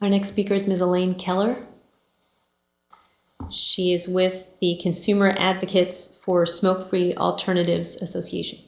Our next speaker is Ms. Elaine Keller. She is with the Consumer Advocates for Smoke-Free Alternatives Association.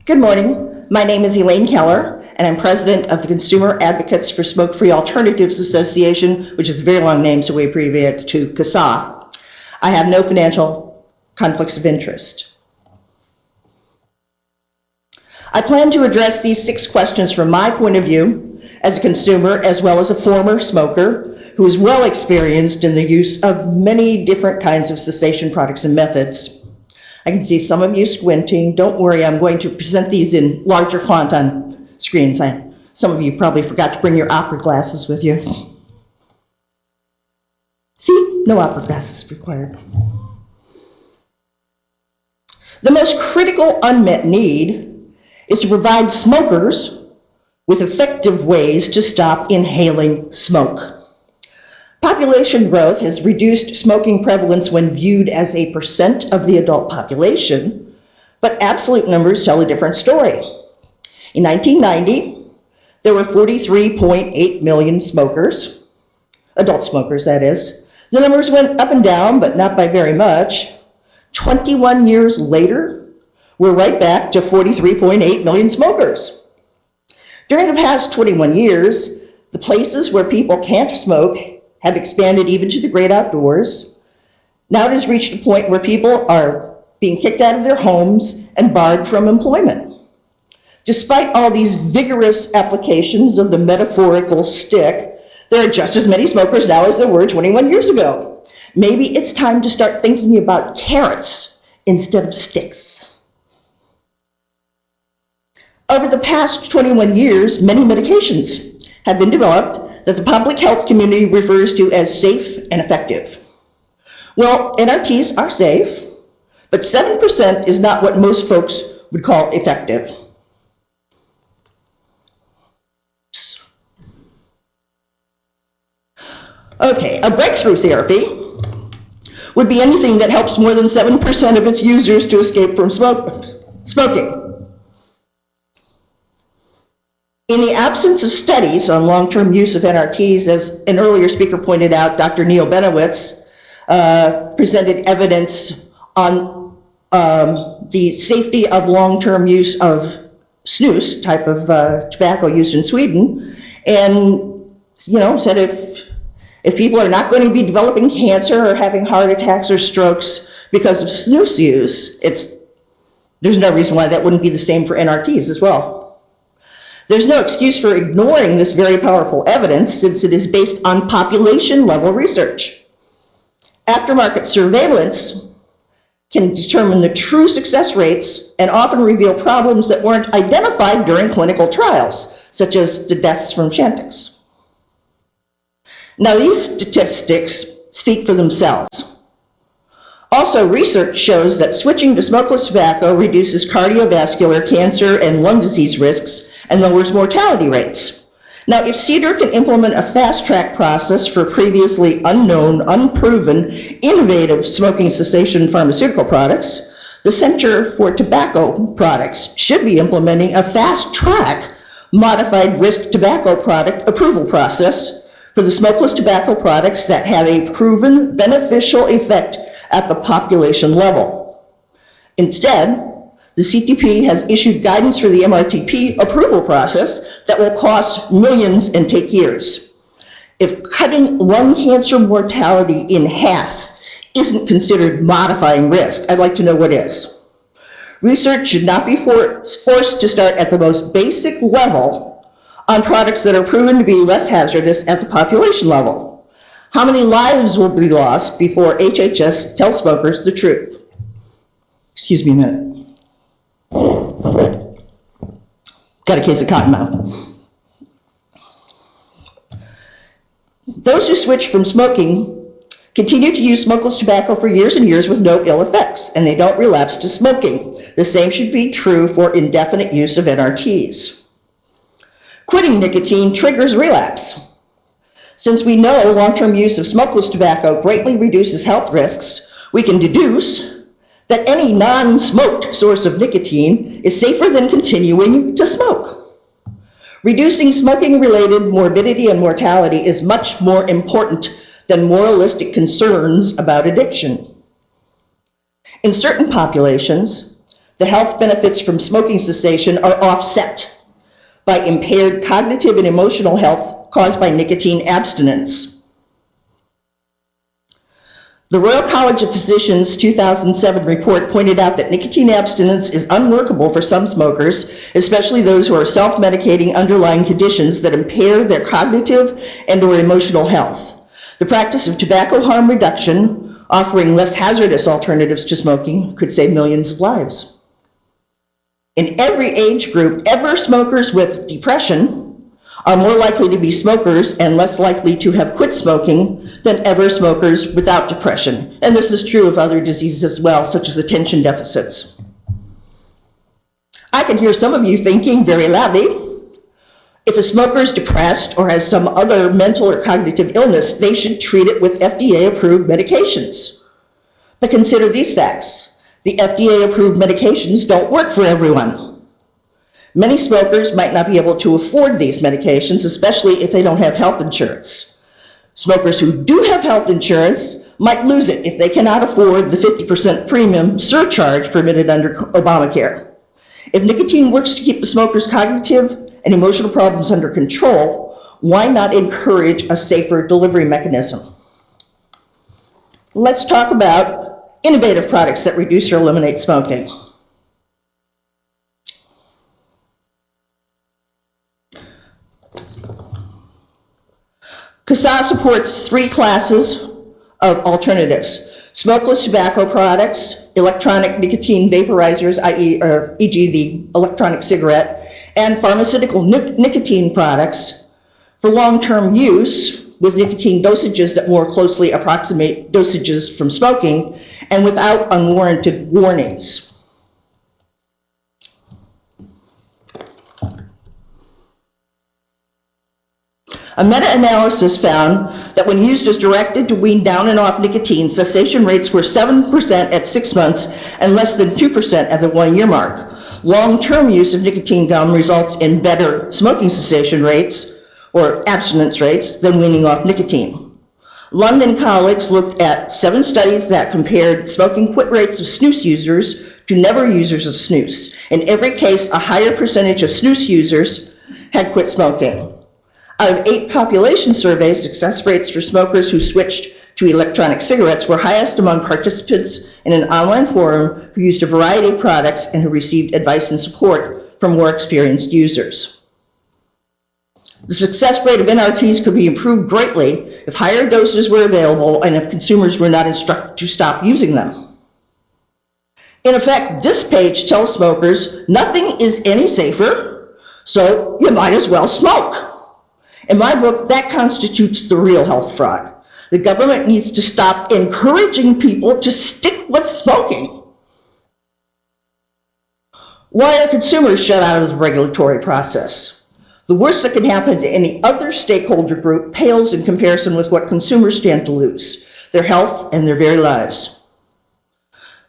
Good morning. My name is Elaine Keller, and I'm president of the Consumer Advocates for Smoke-Free Alternatives Association, which is a very long name, so we abbreviate it to CASA. I have no financial conflicts of interest. I plan to address these 6 questions from my point of view as a consumer, as well as a former smoker who is well experienced in the use of many different kinds of cessation products and methods. I can see some of you squinting. Don't worry, I'm going to present these in larger font on screens. Some of you probably forgot to bring your opera glasses with you. See, no opera glasses required. The most critical unmet need is to provide smokers with effective ways to stop inhaling smoke. Population growth has reduced smoking prevalence when viewed as a % of the adult population, but absolute numbers tell a different story. In 1990, there were 43.8 million smokers, adult smokers that is. The numbers went up and down, but not by very much. 21 years later, we're right back to 43.8 million smokers. During the past 21 years, the places where people can't smoke have expanded even to the great outdoors. Now it has reached a point where people are being kicked out of their homes and barred from employment. Despite all these vigorous applications of the metaphorical stick, there are just as many smokers now as there were 21 years ago. Maybe it's time to start thinking about carrots instead of sticks. Over the past 21 years, many medications have been developed that the public health community refers to as safe and effective. Well, NRTs are safe, but 7% is not what most folks would call effective. Okay, a breakthrough therapy would be anything that helps more than 7% of its users to escape from smoking. In the absence of studies on long-term use of NRTs, as an earlier speaker pointed out, Dr. Neil Benowitz presented evidence on the safety of long-term use of snus, type of tobacco used in Sweden, and said if people are not going to be developing cancer or having heart attacks or strokes because of snus use, there's no reason why that wouldn't be the same for NRTs as well. There's no excuse for ignoring this very powerful evidence since it is based on population-level research. Aftermarket surveillance can determine the true success rates and often reveal problems that weren't identified during clinical trials, such as the deaths from Chantix. Now, these statistics speak for themselves. Also, research shows that switching to smokeless tobacco reduces cardiovascular, cancer, and lung disease risks and lowers mortality rates. Now, if CEDAR can implement a fast-track process for previously unknown, unproven, innovative smoking cessation pharmaceutical products, the Center for Tobacco Products should be implementing a fast-track modified risk tobacco product approval process for the smokeless tobacco products that have a proven beneficial effect at the population level. Instead, the CTP has issued guidance for the MRTP approval process that will cost millions and take years. If cutting lung cancer mortality in half isn't considered modifying risk, I'd like to know what is. Research should not be forced to start at the most basic level on products that are proven to be less hazardous at the population level. How many lives will be lost before HHS tells smokers the truth? Excuse me a minute. Got a case of cotton mouth. Those who switch from smoking continue to use smokeless tobacco for years and years with no ill effects, and they don't relapse to smoking. The same should be true for indefinite use of NRTs. Quitting nicotine triggers relapse. Since we know long-term use of smokeless tobacco greatly reduces health risks, we can deduce that any non-smoked source of nicotine is safer than continuing to smoke. Reducing smoking-related morbidity and mortality is much more important than moralistic concerns about addiction. In certain populations, the health benefits from smoking cessation are offset by impaired cognitive and emotional health caused by nicotine abstinence. The Royal College of Physicians' 2007 report pointed out that nicotine abstinence is unworkable for some smokers, especially those who are self-medicating underlying conditions that impair their cognitive and/or emotional health. The practice of tobacco harm reduction, offering less hazardous alternatives to smoking, could save millions of lives. In every age group, ever smokers with depression are more likely to be smokers and less likely to have quit smoking than ever smokers without depression. And this is true of other diseases as well, such as attention deficits. I can hear some of you thinking very loudly, if a smoker is depressed or has some other mental or cognitive illness, they should treat it with FDA-approved medications. But consider these facts. The FDA-approved medications don't work for everyone. Many smokers might not be able to afford these medications, especially if they don't have health insurance. Smokers who do have health insurance might lose it if they cannot afford the 50% premium surcharge permitted under Obamacare. If nicotine works to keep the smoker's cognitive and emotional problems under control, why not encourage a safer delivery mechanism? Let's talk about innovative products that reduce or eliminate smoking. CASA supports three classes of alternatives: smokeless tobacco products, electronic nicotine vaporizers, e.g. the electronic cigarette, and pharmaceutical nicotine products for long-term use with nicotine dosages that more closely approximate dosages from smoking and without unwarranted warnings. A meta-analysis found that when used as directed to wean down and off nicotine, cessation rates were 7% at 6 months and less than 2% at the 1-year mark. Long-term use of nicotine gum results in better smoking cessation rates or abstinence rates than weaning off nicotine. London colleagues looked at 7 studies that compared smoking quit rates of snus users to never users of snus. In every case, a higher percentage of snus users had quit smoking. Out of 8 population surveys, success rates for smokers who switched to electronic cigarettes were highest among participants in an online forum who used a variety of products and who received advice and support from more experienced users. The success rate of NRTs could be improved greatly if higher doses were available and if consumers were not instructed to stop using them. In effect, this page tells smokers nothing is any safer, so you might as well smoke. In my book, that constitutes the real health fraud. The government needs to stop encouraging people to stick with smoking. Why are consumers shut out of the regulatory process? The worst that can happen to any other stakeholder group pales in comparison with what consumers stand to lose: their health and their very lives.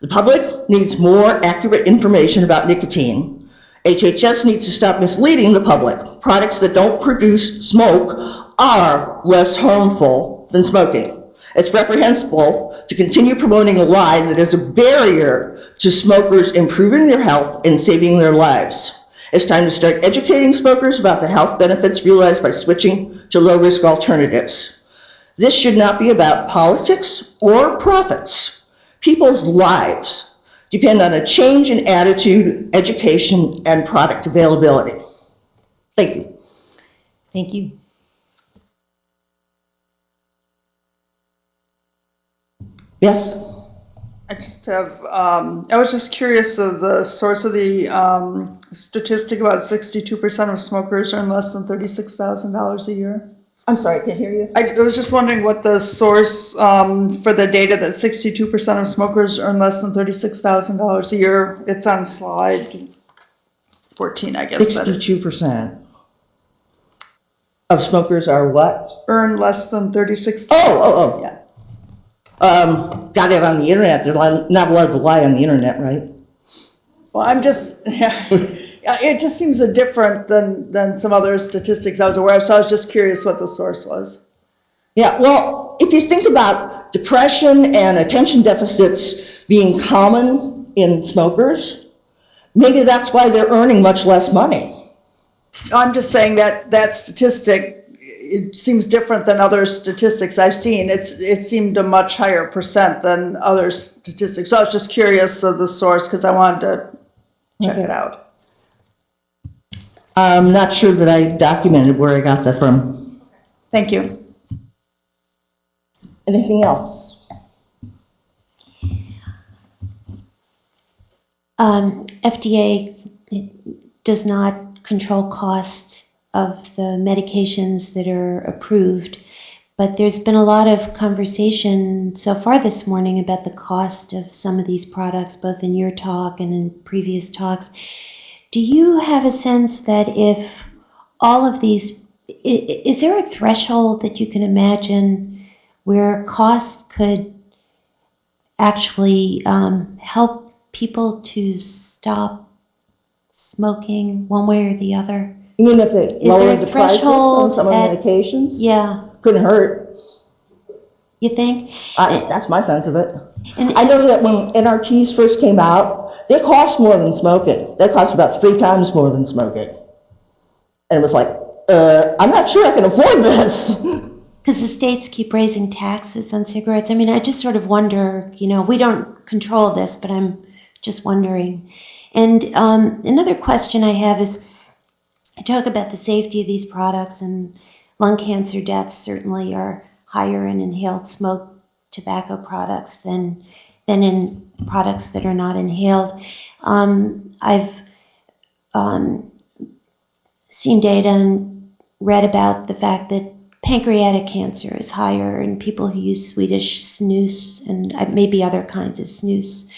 The public needs more accurate information about nicotine. HHS needs to stop misleading the public. Products that don't produce smoke are less harmful than smoking. It's reprehensible to continue promoting a lie that is a barrier to smokers improving their health and saving their lives. It's time to start educating smokers about the health benefits realized by switching to low-risk alternatives. This should not be about politics or profits. People's lives depend on a change in attitude, education, and product availability. Thank you. Thank you. Yes? I just have, I was just curious of the source of the statistic about 62% of smokers earn less than $36,000 a year. I'm sorry, I can't hear you. I was just wondering what the source for the data that 62% of smokers earn less than $36,000 a year. It's on slide 14, I guess. 62% of smokers are what? earn less than 36,000. Oh. Yeah. Got it on the internet. They're not allowed to lie on the internet, right? Well, I'm just, yeah, it just seems different than some other statistics I was aware of, so I was just curious what the source was. Yeah, well, if you think about depression and attention deficits being common in smokers, maybe that's why they're earning much less money. I'm just saying that statistic, it seems different than other statistics I've seen. It seemed a much higher percent than other statistics. So I was just curious of the source because I wanted to check it out. I'm not sure that I documented where I got that from. Thank you. Anything else? FDA does not control costs of the medications that are approved, but there's been a lot of conversation so far this morning about the cost of some of these products, both in your talk and in previous talks. Do you have a sense that if all of these, is there a threshold that you can imagine where cost could actually help people to stop smoking one way or the other? You mean if they lower the prices on some of the medications? Yeah. Couldn't hurt. You think? That's my sense of it. And I know that when NRTs first came out, they cost more than smoking. They cost about 3 times more than smoking. And it was like, I'm not sure I can afford this. because the states keep raising taxes on cigarettes. I mean, I just sort of wonder, we don't control this, but I'm just wondering. And another question I have is, I talk about the safety of these products, and lung cancer deaths certainly are higher in inhaled smoke tobacco products than in products that are not inhaled. I've seen data and read about the fact that pancreatic cancer is higher in people who use Swedish snus and maybe other kinds of snus.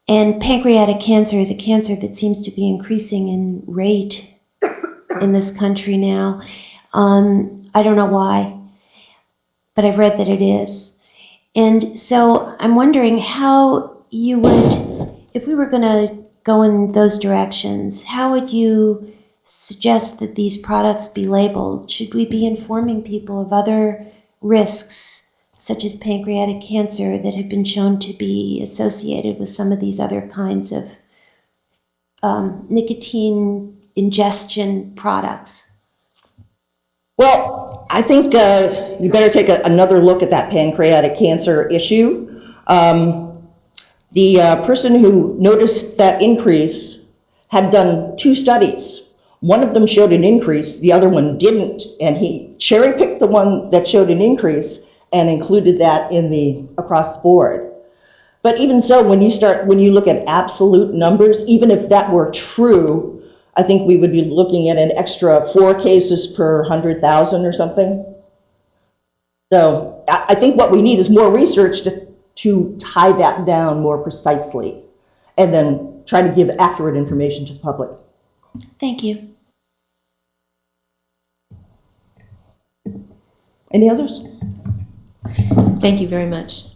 And pancreatic cancer is a cancer that seems to be increasing in rate in this country now. I don't know why, but I've read that it is. And so I'm wondering how you would, if we were going to go in those directions, how would you suggest that these products be labeled? Should we be informing people of other risks, such as pancreatic cancer, that have been shown to be associated with some of these other kinds of nicotine ingestion products? Well, I think you better take another look at that pancreatic cancer issue. The person who noticed that increase had done 2 studies. One of them showed an increase, the other one didn't, and he cherry-picked the one that showed an increase and included that in the across the board. But even so, when you look at absolute numbers, even if that were true, I think we would be looking at an extra 4 cases per 100,000 or something. So I think what we need is more research to tie that down more precisely, and then try to give accurate information to the public. Thank you. Any others? Thank you very much.